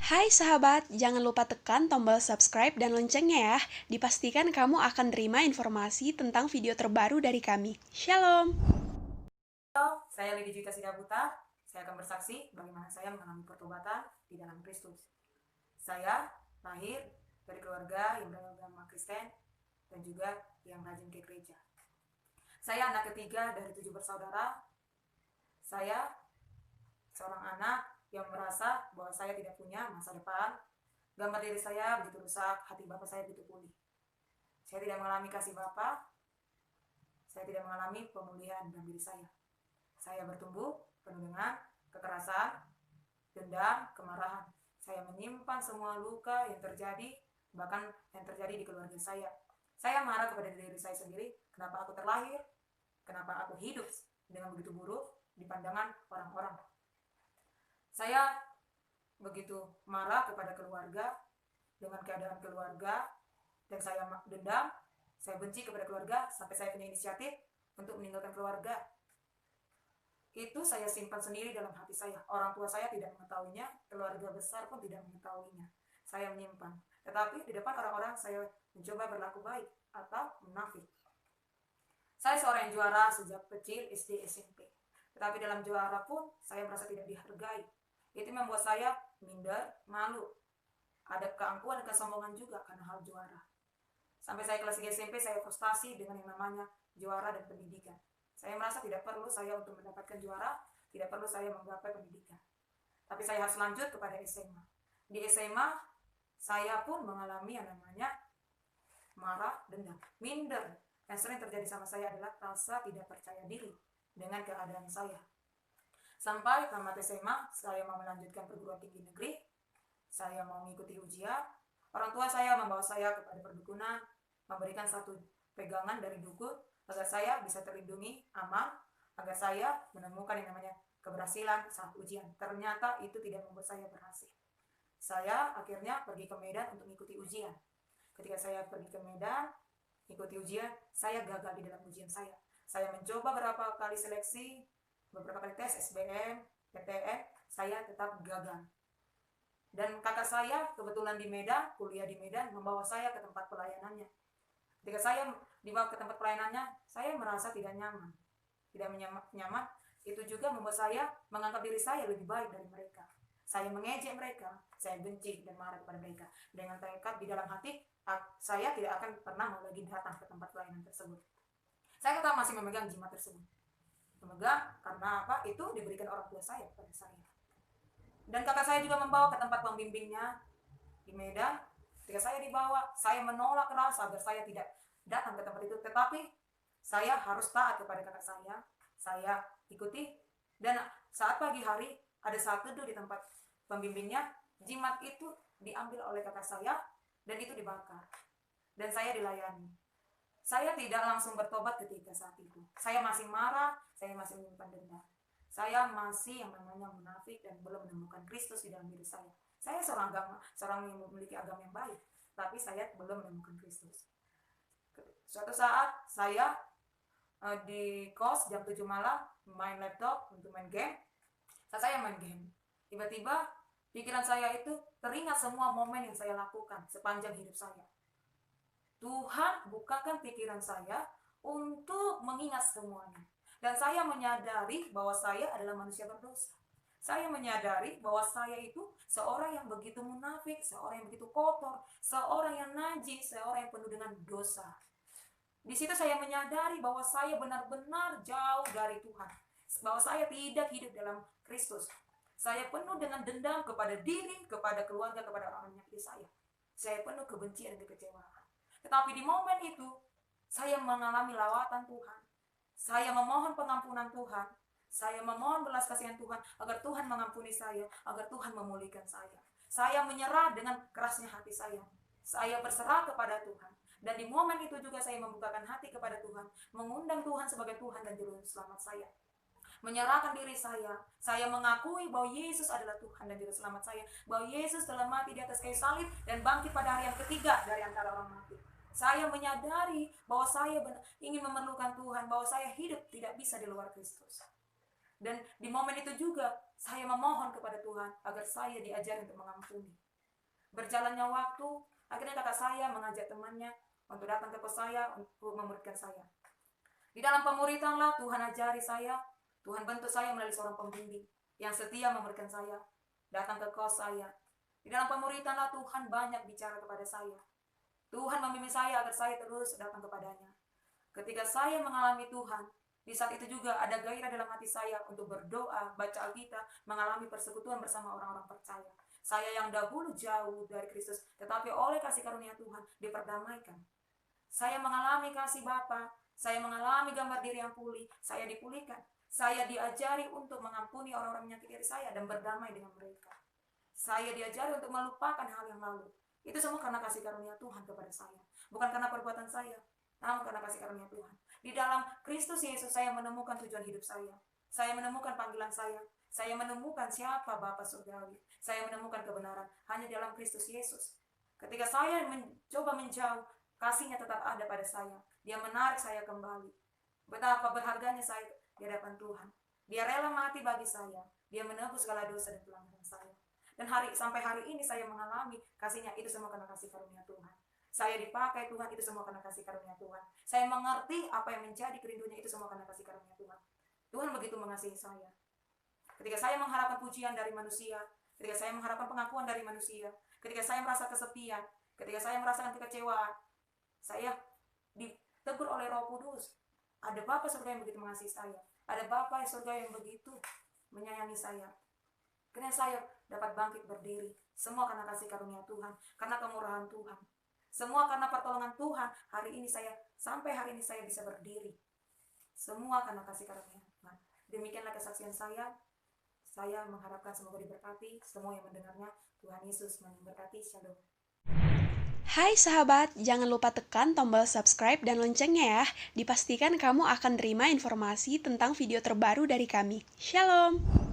Hai sahabat, jangan lupa tekan tombol subscribe dan loncengnya ya. Dipastikan kamu akan terima informasi tentang video terbaru dari kami. Shalom. Halo, saya Lady Juwita Sidabuta. Saya akan bersaksi bagaimana saya mengalami pertobatan di dalam Kristus. Saya lahir dari keluarga yang beragama Kristen dan juga yang rajin ke gereja. Saya anak ketiga dari 7 bersaudara. Saya seorang anak yang merasa bahwa saya tidak punya masa depan. Gambar diri saya begitu rusak, hati bapak saya begitu pulih. Saya tidak mengalami kasih bapak. Saya tidak mengalami pemulihan dalam diri saya. Saya bertumbuh penuh dengan kekerasan, dendam, kemarahan. Saya menyimpan semua luka yang terjadi, bahkan yang terjadi di keluarga saya. Saya marah kepada diri saya sendiri, kenapa aku terlahir, kenapa aku hidup dengan begitu buruk di pandangan orang-orang. Saya begitu marah kepada keluarga, dengan keadaan keluarga, dan saya dendam, saya benci kepada keluarga, sampai saya punya inisiatif untuk meninggalkan keluarga. Itu saya simpan sendiri dalam hati saya. Orang tua saya tidak mengetahuinya, keluarga besar pun tidak mengetahuinya. Saya menyimpan. Tetapi di depan orang-orang saya mencoba berlaku baik atau munafik. Saya seorang yang juara sejak kecil, SD, SMP. Tetapi dalam juara pun saya merasa tidak dihargai. Itu membuat saya minder, malu. Ada keangkuhan dan kesombongan juga karena hal juara. Sampai saya kelas 3 SMP, saya frustasi dengan yang namanya juara dan pendidikan. Saya merasa tidak perlu saya untuk mendapatkan juara, tidak perlu saya menggapai pendidikan. Tapi saya harus lanjut kepada SMA. Di SMA, saya pun mengalami yang namanya marah, dendam, minder. Yang sering terjadi sama saya adalah rasa tidak percaya diri dengan keadaan saya. Sampai tamat SMA, saya mau melanjutkan perguruan tinggi negeri, saya mau mengikuti ujian. Orang tua saya membawa saya kepada perdukunan, memberikan satu pegangan dari dukun agar saya bisa terlindungi, aman, agar saya menemukan yang namanya keberhasilan saat ujian. Ternyata itu tidak membuat saya berhasil. Saya akhirnya pergi ke Medan untuk mengikuti ujian. Ketika saya pergi ke Medan, ikuti ujian, saya gagal di dalam ujian saya. Saya mencoba beberapa kali seleksi, beberapa kali tes SBM, PTN, saya tetap gagal. Dan kakak saya kebetulan di Medan, kuliah di Medan, membawa saya ke tempat pelayanannya. Ketika saya dibawa ke tempat pelayanannya, saya merasa tidak nyaman. Tidak nyaman, itu juga membuat saya menganggap diri saya lebih baik dari mereka. Saya mengejek mereka, saya benci dan marah kepada mereka. Dengan tekad di dalam hati, saya tidak akan pernah mau lagi datang ke tempat pelayanan tersebut. Saya tetap masih memegang jimat tersebut. Memegang karena apa? Itu diberikan orang tua saya kepada saya. Dan kakak saya juga membawa ke tempat pembimbingnya di Medan. Ketika saya dibawa, saya menolak keras agar saya tidak datang ke tempat itu. Tetapi saya harus taat kepada kakak saya ikuti. Dan saat pagi hari, ada saat teduh di tempat pembimbingnya, jimat itu diambil oleh kakak saya, dan itu dibakar. Dan saya dilayani. Saya tidak langsung bertobat ketika saat itu. Saya masih marah, saya masih menyimpan dendam. Saya masih yang namanya munafik dan belum menemukan Kristus di dalam diri saya. Saya seorang yang memiliki agama yang baik, tapi saya belum menemukan Kristus. Suatu saat saya di kos jam 7 malam main laptop untuk main game. Saat saya main game, tiba-tiba pikiran saya itu teringat semua momen yang saya lakukan sepanjang hidup saya. Tuhan bukakan pikiran saya untuk mengingat semuanya. Dan saya menyadari bahwa saya adalah manusia berdosa. Saya menyadari bahwa saya itu seorang yang begitu munafik, seorang yang begitu kotor, seorang yang najis, seorang yang penuh dengan dosa. Di situ saya menyadari bahwa saya benar-benar jauh dari Tuhan. Bahwa saya tidak hidup dalam Kristus. Saya penuh dengan dendam kepada diri, kepada keluarga, kepada orang yang menyakiti saya. Saya penuh kebencian dan kekecewaan. Tetapi di momen itu, saya mengalami lawatan Tuhan. Saya memohon pengampunan Tuhan. Saya memohon belas kasihan Tuhan agar Tuhan mengampuni saya, agar Tuhan memulihkan saya. Saya menyerah dengan kerasnya hati saya. Saya berserah kepada Tuhan. Dan di momen itu juga saya membukakan hati kepada Tuhan, mengundang Tuhan sebagai Tuhan dan Juru Selamat saya. Menyerahkan diri saya mengakui bahwa Yesus adalah Tuhan dan Juru Selamat saya, bahwa Yesus telah mati di atas kayu salib dan bangkit pada hari yang ketiga dari antara orang mati. Saya menyadari bahwa saya ingin memerlukan Tuhan, bahwa saya hidup tidak bisa di luar Kristus. Dan di momen itu juga saya memohon kepada Tuhan agar saya diajari untuk mengampuni. Berjalannya waktu, akhirnya kakak saya mengajak temannya untuk datang ke kos saya untuk memuridkan saya. Di dalam pemuridanlah Tuhan ajari saya, Tuhan bentuk saya melalui seorang pembimbing yang setia memuridkan saya, datang ke kos saya. Di dalam pemuridanlah Tuhan banyak bicara kepada saya. Tuhan membimbing saya agar saya terus datang kepadanya. Ketika saya mengalami Tuhan, di saat itu juga ada gairah dalam hati saya untuk berdoa, baca Alkitab, mengalami persekutuan bersama orang-orang percaya. Saya yang dahulu jauh dari Kristus, tetapi oleh kasih karunia Tuhan diperdamaikan. Saya mengalami kasih Bapa, saya mengalami gambar diri yang pulih, saya dipulihkan. Saya diajari untuk mengampuni orang-orang menyakiti diri saya dan berdamai dengan mereka. Saya diajari untuk melupakan hal yang lalu. Itu semua karena kasih karunia Tuhan kepada saya. Bukan karena perbuatan saya, namun karena kasih karunia Tuhan. Di dalam Kristus Yesus saya menemukan tujuan hidup saya. Saya menemukan panggilan saya. Saya menemukan siapa Bapa surgawi. Saya menemukan kebenaran hanya dalam Kristus Yesus. Ketika saya mencoba menjauh, kasihnya tetap ada pada saya. Dia menarik saya kembali. Betapa berharganya saya di hadapan Tuhan. Dia rela mati bagi saya. Dia menebus segala dosa dan pelanggaran saya. Dan sampai hari ini saya mengalami kasihnya, itu semua karena kasih karunia Tuhan. Saya dipakai Tuhan, itu semua karena kasih karunia Tuhan. Saya mengerti apa yang menjadi kerinduannya, itu semua karena kasih karunia Tuhan. Tuhan begitu mengasihi saya. Ketika saya mengharapkan pujian dari manusia, ketika saya mengharapkan pengakuan dari manusia, ketika saya merasa kesepian, ketika saya merasakan kekecewaan, saya ditegur oleh Roh Kudus. Ada Bapa surga yang begitu mengasihi saya. Ada Bapa surga yang begitu menyayangi saya. Karena saya dapat bangkit berdiri. Semua karena kasih karunia Tuhan, karena kemurahan Tuhan. Semua karena pertolongan Tuhan. Sampai hari ini saya bisa berdiri. Semua karena kasih karunia Tuhan. Demikianlah kesaksian saya. Saya mengharapkan semoga diberkati semua yang mendengarnya. Tuhan Yesus memberkati. Shalom. Hai sahabat, jangan lupa tekan tombol subscribe dan loncengnya ya. Dipastikan kamu akan terima informasi tentang video terbaru dari kami. Shalom!